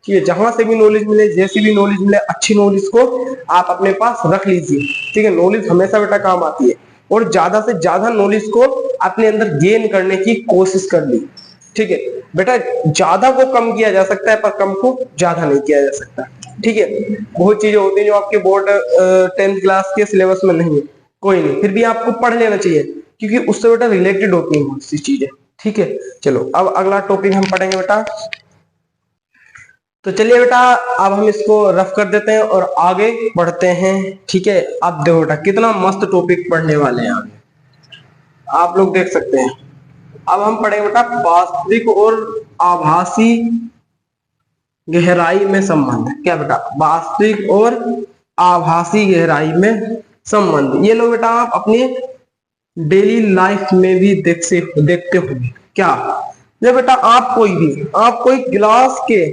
Speaker 1: ठीक है, जहां से भी नॉलेज मिले, जैसी भी नॉलेज मिले, अच्छी नॉलेज को आप अपने पास रख लीजिए, ठीक है। नॉलेज हमेशा बेटा काम आती है, और ज्यादा से ज्यादा नॉलेज को अपने अंदर गेन करने की कोशिश कर ली, ठीक है बेटा। ज्यादा को कम किया जा सकता है, पर कम को ज्यादा नहीं किया जा सकता, ठीक है। बहुत चीजें होती हैं जो आपके बोर्ड 10th क्लास के सिलेबस में नहीं है, कोई नहीं, फिर भी आपको पढ़ लेना चाहिए, क्योंकि उससे बेटा रिलेटेड होती हैं बहुत सी चीजें, ठीक है। चलो अब अगला टॉपिक हम पढ़ेंगे बेटा, तो चलिए बेटा अब हम इसको रफ कर देते हैं और आगे बढ़ते हैं, ठीक है। अब देखो बेटा कितना मस्त टॉपिक पढ़ने वाले हैं आगे, आप लोग देख सकते हैं। अब हम पढ़ेंगे बेटा वास्तविक और आभासी गहराई में संबंध। क्या बेटा, वास्तविक और आभासी गहराई में संबंध। ये लोग बेटा आप अपने डेली लाइफ में भी देखते हो। क्या, जब बेटा आप कोई गिलास के,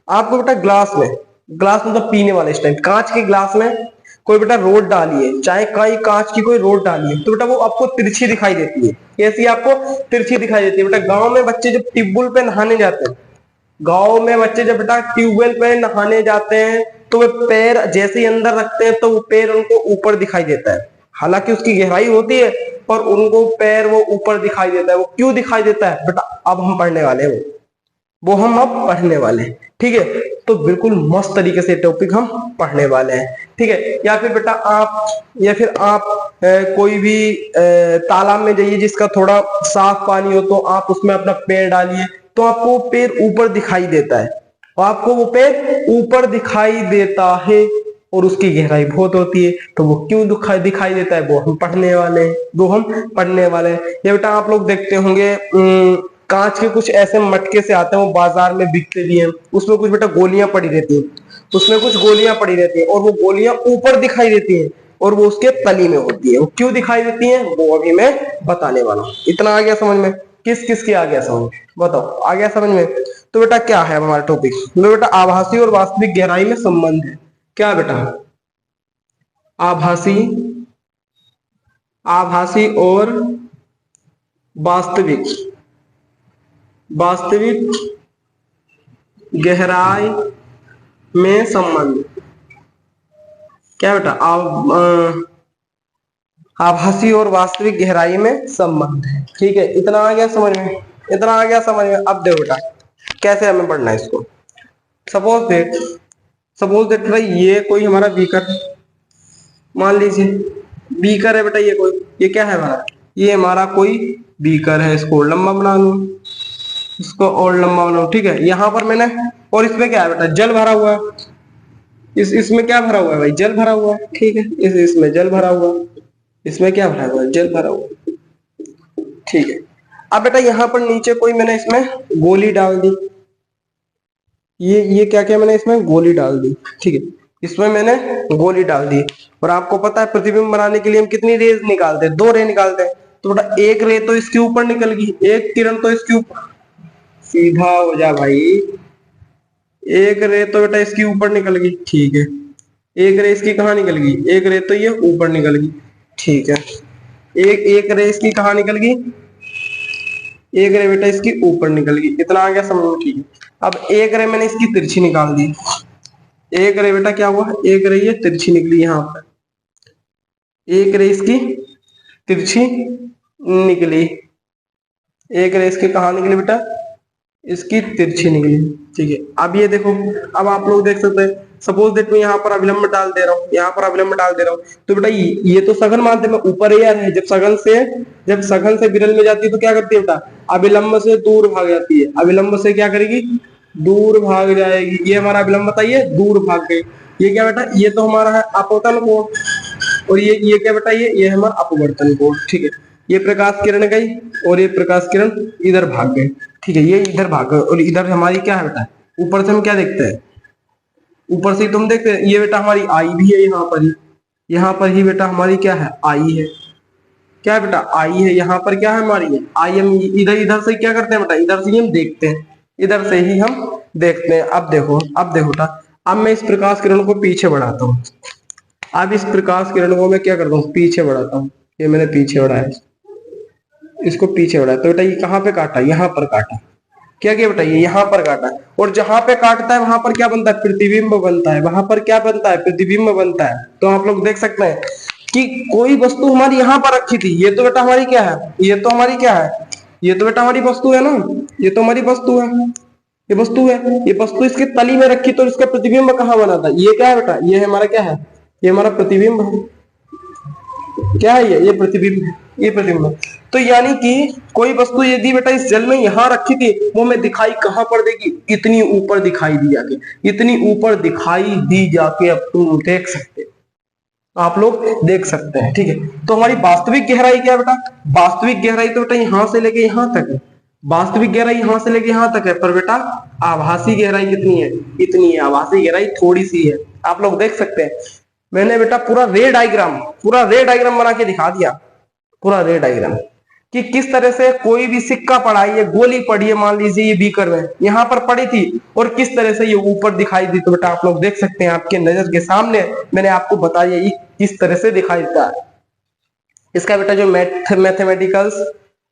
Speaker 1: आपको बेटा ग्लास में मतलब पीने वाले, इस टाइम कांच के ग्लास में कोई बेटा रोड डाली है, चाहे कई कांच की कोई रोड डाली है, तो बेटा वो आपको तिरछी दिखाई देती है। कैसी आपको तिरछी दिखाई देती है बेटा। गांव में बच्चे जब ट्यूबवेल पे नहाने जाते हैं, गांव में बच्चे जब बेटा ट्यूबवेल पे नहाने जाते हैं, तो वे पैर जैसे ही अंदर रखते हैं तो वो पैर उनको ऊपर दिखाई देता है, हालांकि उसकी गहराई होती है, पर उनको पैर वो ऊपर दिखाई देता है। वो क्यों दिखाई देता है बेटा, अब हम पढ़ने वाले हैं वो हम अब पढ़ने वाले हैं, ठीक है। तो बिल्कुल मस्त तरीके से टॉपिक हम पढ़ने वाले हैं, ठीक है। या फिर बेटा आप कोई भी तालाब में जाइए जिसका थोड़ा साफ पानी हो, तो आप उसमें अपना पैर डालिए, तो आपको पैर ऊपर दिखाई देता है, और आपको वो पैर ऊपर दिखाई देता है, और उसकी गहराई बहुत होती है। तो वो क्यों दिखाई देता है, वो हम पढ़ने वाले हैं। ये बेटा आप लोग देखते होंगे कांच के कुछ ऐसे मटके से आते हैं, वो बाजार में बिकते भी हैं, उसमें कुछ बेटा गोलियां पड़ी रहती हैं, और वो गोलियां ऊपर दिखाई देती हैं, और वो उसके तली में होती है। वो क्यों दिखाई देती हैं, वो अभी मैं बताने वाला हूँ। इतना आ गया समझ में, किस की आ गया समझ, बताओ आ गया समझ में। तो बेटा क्या है हमारा टॉपिक, तो बेटा आभासी और वास्तविक गहराई में संबंध है। क्या बेटा, आभासी और वास्तविक गहराई में संबंध। क्या बेटा, आभासी और वास्तविक गहराई में संबंध है, ठीक है। इतना आ गया समझ में, अब देखो बेटा कैसे हमें पढ़ना है इसको। सपोज दैट भाई ये कोई हमारा बीकर, मान लीजिए बीकर है बेटा, ये क्या है हमारा, ये हमारा कोई बीकर है। इसको लंबा बना लूं, इसको और लंबा बनाऊं, ठीक है। यहाँ पर मैंने, और इसमें क्या है बेटा, जल भरा हुआ है। इसमें क्या भरा हुआ है भाई, जल भरा हुआ है, ठीक है। इसमें जल भरा हुआ है, इसमें क्या भरा हुआ है, जल भरा हुआ है, ठीक है। अब बेटा यहाँ पर नीचे कोई मैंने इसमें गोली डाल दी, ये क्या मैंने इसमें गोली डाल दी, ठीक है। इसमें मैंने गोली डाल दी, और आपको पता है प्रतिबिंब बनाने के लिए हम कितनी रेज निकालते हैं, 2 रे निकालते हैं। तो बेटा एक रे तो इसके ऊपर निकल गई, एक किरण तो इसके ऊपर, सीधा हो जा भाई, एक रे तो बेटा इसकी ऊपर निकल गई, ठीक है। एक रे इसकी कहाँ निकल गई, एक रे तो ये ऊपर निकल गई, ठीक है। एक रे इसकी कहाँ निकल गई, एक रे बेटा इसकी ऊपर निकल गई, इतना आ गया समझ में, ठीक है। अब एक रे मैंने इसकी तिरछी निकाल दी, एक रे बेटा क्या हुआ, एक रे ये तिरछी निकली यहाँ पर, एक रे इसकी तिरछी निकली, एक रे इसकी कहाँ निकली बेटा, इसकी तिरछी निकली, ठीक है। अब ये देखो, अब आप लोग देख सकते हैं, सपोज दैट मैं यहाँ पर अविलंब डाल दे रहा हूँ, यहाँ पर अविलंब डाल दे रहा हूँ, तो बेटा ये तो सघन माध्यम में ऊपर एयर है, जब सघन से विरल में जाती है तो क्या करती है बेटा, अविलंब से दूर भाग जाती है, अविलंब से क्या करेगी, दूर भाग जाएगी। ये हमारा अविलंब बताइए, दूर भाग गई। ये क्या बेटा, ये तो हमारा है अपवर्तन कोण, और ये क्या बेटा, ये हमारा अपवर्तन कोण, ठीक है। ये प्रकाश किरण गई और ये प्रकाश किरण इधर भाग गई, ठीक है, ये इधर भाग गए, और इधर हमारी क्या है बेटा, ऊपर से हम क्या देखते हैं, ऊपर से तुम देखते हैं, ये बेटा हमारी आई भी है यहाँ पर ही बेटा हमारी क्या है, आई है, क्या है बेटा, आई है, यहाँ पर क्या है हमारी है आई, हम इधर से क्या करते हैं बेटा, इधर से ही हम देखते हैं, इधर से ही हम देखते हैं। अब देखो बेटा, अब मैं इस प्रकाश किरण को पीछे बढ़ाता हूँ, अब इस प्रकाश किरण को मैं क्या करता हूँ, पीछे बढ़ाता हूँ, ये मैंने पीछे बढ़ाया, इसको पीछे बढ़ाया, तो बेटा ये कहाँ पे काटा, यहाँ पर काटा, क्या क्या बेटा, ये यहाँ पर काटा है, और जहां पे काटता है वहां पर क्या बनता है, प्रतिबिंब बनता है, वहां पर क्या बनता है, प्रतिबिंब बनता है। तो आप लोग देख सकते हैं कि कोई वस्तु हमारी यहाँ पर रखी थी, ये तो बेटा हमारी क्या है, ये तो हमारी क्या है, ये तो बेटा हमारी वस्तु है ना, ये तो हमारी वस्तु है, ये वस्तु है, ये वस्तु इसके तली में रखी, तो इसका प्रतिबिंब कहाँ बना था, ये क्या है बेटा, ये हमारा क्या है, ये हमारा प्रतिबिंब है, क्या है ये प्रतिबिंब है, ये प्रतिबिंब। तो यानी कि कोई वस्तु यदि बेटा इस जल में यहां रखी थी, वो हमें दिखाई कहां पड़ देगी, इतनी ऊपर दिखाई दी जाके, इतनी ऊपर दिखाई दी जाके, अब तुम देख सकते हो, आप लोग देख सकते हैं, ठीक है। तो हमारी वास्तविक गहराई क्या है बेटा, वास्तविक गहराई तो बेटा यहां से लेके यहां तक है, वास्तविक गहराई यहां से लेके यहां तक है, पर बेटा आभासी गहराई कितनी है, इतनी है, आभासी गहराई थोड़ी सी है, आप लोग देख सकते हैं। मैंने बेटा पूरा रे डायग्राम बना के दिखा दिया, पूरा रे डायग्राम, कि किस तरह से कोई भी सिक्का पड़ा है, ये गोली पड़ी है, मान लीजिए ये बीकर में यहाँ पर पड़ी थी, और किस तरह से ये ऊपर दिखाई दी, तो बेटा आप लोग देख सकते हैं, आपके नजर के सामने मैंने आपको बताया ये किस तरह से दिखाई देता है। इसका बेटा जो मैथमेटिकल्स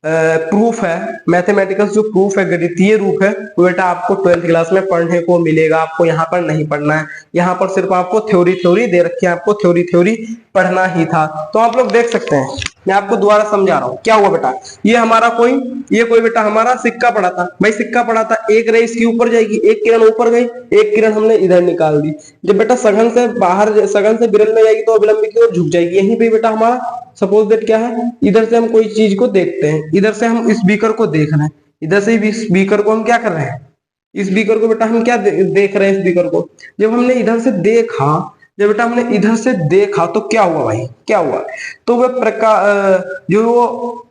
Speaker 1: प्रूफ है, मैथमेटिकल जो प्रूफ है, गणितीय रूप है, वो बेटा आपको 12th क्लास में पढ़ने को मिलेगा, आपको यहाँ पर नहीं पढ़ना है, यहाँ पर सिर्फ आपको थ्योरी दे रखी है, आपको थ्योरी पढ़ना ही था। तो आप लोग देख सकते हैं, मैं आपको दोबारा समझा रहा हूँ, क्या हुआ बेटा, ये कोई बेटा हमारा सिक्का पड़ा था, भाई सिक्का पड़ा था, एक रे इसके ऊपर जाएगी, एक किरण ऊपर गई, एक किरण हमने इधर निकाल दी, जब बेटा सघन से विरल में जाएगी तो अविलंब की ओर झुक जाएगी, यहीं पे बेटा हमारा सपोज दैट क्या है, इधर से हम कोई चीज को देखते हैं, इधर से हम इस बीकर को देख रहे हैं, इधर से इस बीकर को हम क्या कर रहे हैं, इस बीकर को बेटा हम क्या देख रहे हैं, इस बीकर को जब हमने इधर से देखा, जब बेटा हमने इधर से देखा तो क्या हुआ भाई, क्या हुआ, तो वह प्रकाश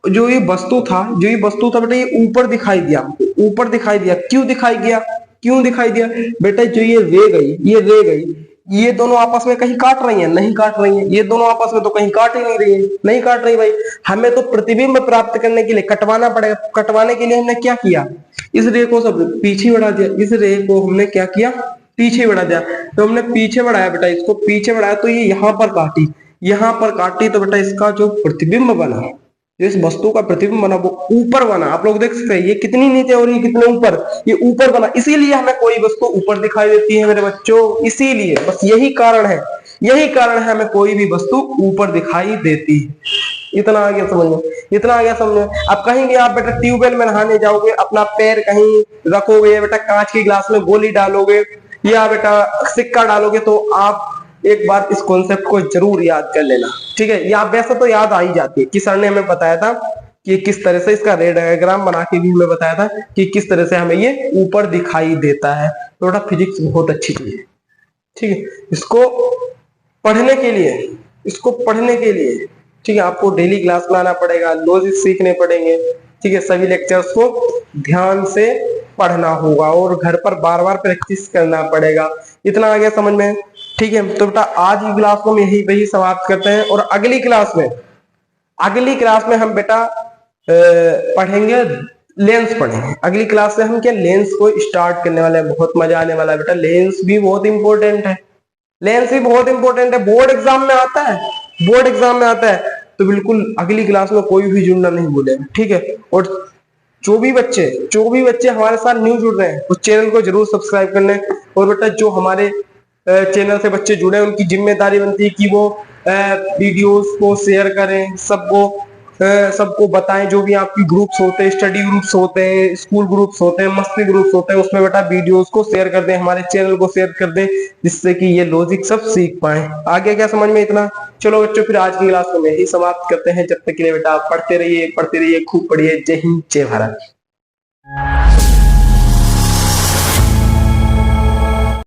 Speaker 1: जो ये वस्तु था बेटा, ये ऊपर दिखाई दिया हमको, ऊपर दिखाई दिया, क्यों दिखाई दिया बेटा, जो ये रे गई, ये दोनों आपस में कहीं काट रही हैं, नहीं काट रही हैं, ये दोनों आपस में तो कहीं काट ही नहीं रही है, नहीं काट रही भाई, हमें तो प्रतिबिंब प्राप्त करने के लिए कटवाना पड़ेगा, कटवाने के लिए हमने क्या किया, इस रे को सब पीछे बढ़ा दिया, इस रे को हमने क्या किया, पीछे बढ़ा दिया, तो हमने पीछे बढ़ाया बेटा, इसको पीछे बढ़ाया, तो ये यहाँ पर काटी, तो बेटा इसका जो प्रतिबिंब बना, जो इस वस्तु का प्रतिबिंब बना, वो ऊपर बना, आप लोग देख सकते हैं, ये कितनी नीचे और ये कितने ऊपर, ये ऊपर बना, इसीलिए हमें कोई वस्तु ऊपर दिखाई देती है मेरे बच्चों, इसीलिए, बस यही कारण है हमें कोई भी वस्तु ऊपर दिखाई देती है। इतना आ गया समझ में। अब कहीं भी आप बेटा ट्यूबवेल में नहाने जाओगे, अपना पैर कहीं रखोगे, बेटा कांच के गिलास में गोली डालोगे या बेटा सिक्का डालोगे, तो आप एक बार इस कॉन्सेप्ट को जरूर याद कर लेना, ठीक है। या वैसे तो याद आ ही जाती है कि सर ने हमें बताया था कि किस तरह से, इसका रे डायग्राम बना के भी हमें बताया था कि किस तरह से हमें ये ऊपर दिखाई देता है। तो बेटा फिजिक्स बहुत अच्छी चीज है, ठीक है। इसको पढ़ने के लिए ठीक है, आपको डेली क्लास में आना पड़ेगा, लॉजिक सीखने पड़ेंगे, ठीक है, सभी लेक्चर्स को ध्यान से पढ़ना होगा और घर पर बार बार प्रैक्टिस करना पड़ेगा। इतना आ गया समझ में, ठीक है। तो बेटा आज की क्लास को हम वही समाप्त करते हैं, और अगली क्लास में हम बेटा पढ़ेंगे लेंस पढ़ेंगे। अगली क्लास से हम क्या लेंस को स्टार्ट करने वाले हैं, बहुत मजा आने वाला है बेटा। लेंस भी बहुत इंपॉर्टेंट है, बोर्ड एग्जाम में आता है, तो बिल्कुल अगली क्लास में कोई भी जुड़ना नहीं भूलेगा, ठीक है। और जो भी बच्चे हमारे साथ न्यू जुड़ रहे हैं उस चैनल को जरूर सब्सक्राइब कर लें। और बेटा जो हमारे चैनल से बच्चे जुड़े हैं उनकी जिम्मेदारी बनती है कि वो वीडियोस को शेयर करें, सबको बताएं। जो भी आपकी ग्रुप्स होते हैं, स्टडी ग्रुप्स होते हैं, स्कूल ग्रुप्स होते हैं, मस्ती ग्रुप्स होते हैं, उसमें बेटा वीडियोस को शेयर कर दें, हमारे चैनल को शेयर कर दें, जिससे कि ये लॉजिक सब सीख पाए। आगे क्या समझ में इतना? चलो बच्चों फिर आज की क्लास को मैं ही समाप्त करते हैं। जब तक के लिए बेटा पढ़ते रहिए खूब पढ़िए। जय हिंद, जय भारत।